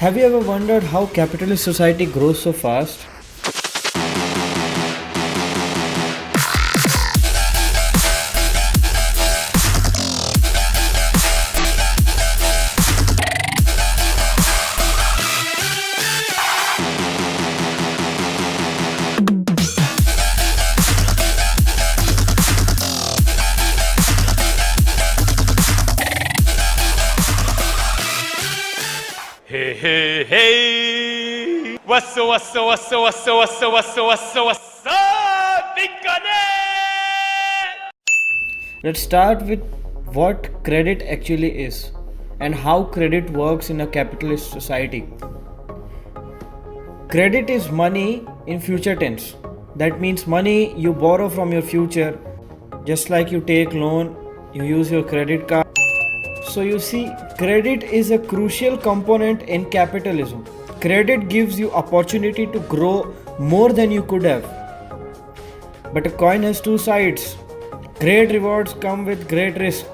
Have you ever wondered how capitalist society grows so fast? Hey, hey, hey! What's up, Bikane? Let's start with what credit actually is and how credit works in a capitalist society. Credit is money in future tense. That means money you borrow from your future, just like you take loan, you use your credit card. So you see, credit is a crucial component in capitalism. Credit gives you opportunity to grow more than you could have. But a coin has two sides. Great rewards come with great risk.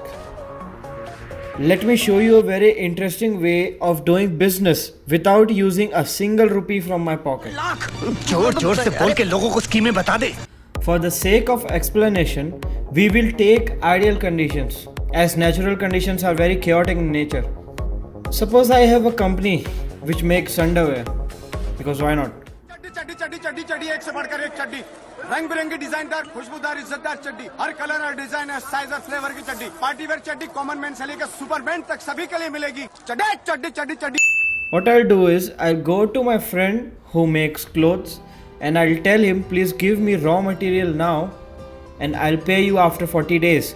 Let me show you a very interesting way of doing business without using a single rupee from my pocket. जोर-जोर से बोल के लोगों को स्कीमें बता दे। For the sake of explanation, we will take ideal conditions, as natural conditions are very chaotic in nature. Suppose I have a company which makes underwear, because why not? चड्डी एक से बढ़कर एक चड्डी, रंग बिरंगी डिजाइनदार खुशबूदार इज्जतदार चड्डी, हर कलर और डिजाइन है, साइज और फ्लेवर की चड्डी, पार्टी वेयर चड्डी, कॉमन मैन से लेकर सुपरमैन तक सभी के लिए मिलेगी। चड्डी चड्डी चड्डी चड्डी। What I'll do is I'll go to my friend who makes clothes and I'll tell him, please give me raw material now and I'll pay you after 40 days.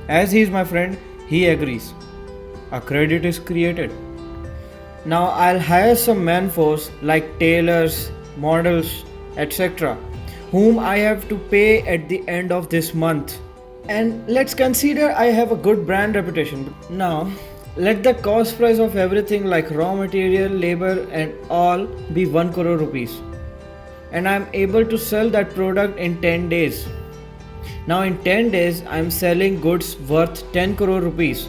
As he is my friend, he agrees. A credit is created. Now I'll hire some man force like tailors, models, etc., whom I have to pay at the end of this month. And let's consider I have a good brand reputation. Now, let the cost price of everything like raw material, labor and all be 1 crore rupees. And I'm able to sell that product in 10 days. Now in 10 days, I'm selling goods worth 10 crore rupees.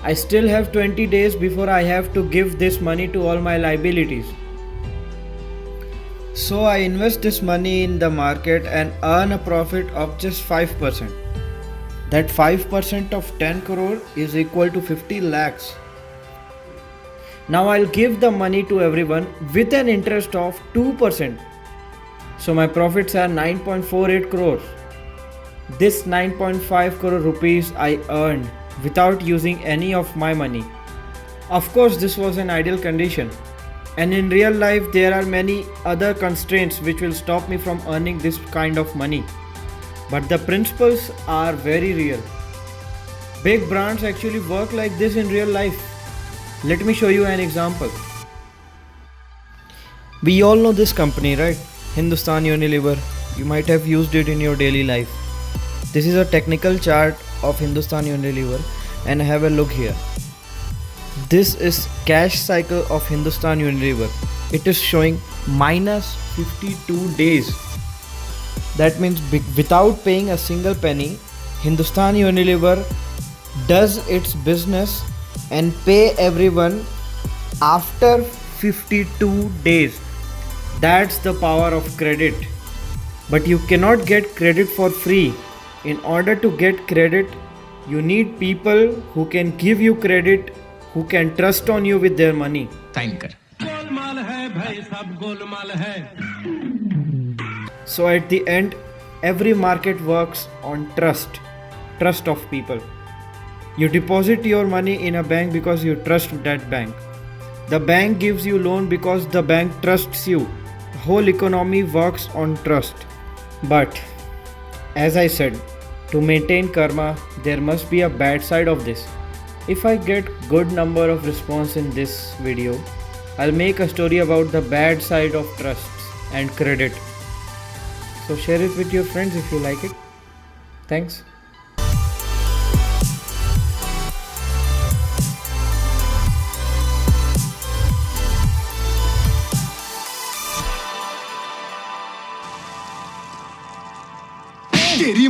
I still have 20 days before I have to give this money to all my liabilities. So I invest this money in the market and earn a profit of just 5%. That 5% of 10 crore is equal to 50 lakhs. Now I'll give the money to everyone with an interest of 2%. So my profits are 9.48 crores. This 9.5 crore rupees I earned without using any of my money. Of course, this was an ideal condition. And in real life, there are many other constraints which will stop me from earning this kind of money. But the principles are very real. Big brands actually work like this in real life. Let me show you an example. We all know this company, right? Hindustan Unilever. You might have used it in your daily life. This is a technical chart of Hindustan Unilever and have a look here. This is cash cycle of Hindustan Unilever. It is showing minus 52 days. That means without paying a single penny, Hindustan Unilever does its business and pay everyone after 52 days. That's the power of credit. But you cannot get credit for free. In order to get credit, you need people who can give you credit, who can trust on you with their money. So at the end, every market works on trust of people. You deposit your money in a bank because you trust that bank. The bank gives you loan because the bank trusts you. The whole economy works on trust. But as I said, to maintain karma, there must be a bad side of this. If I get good number of response in this video, I'll make a story about the bad side of trusts and credit. So share it with your friends if you like it. Thanks. तेरी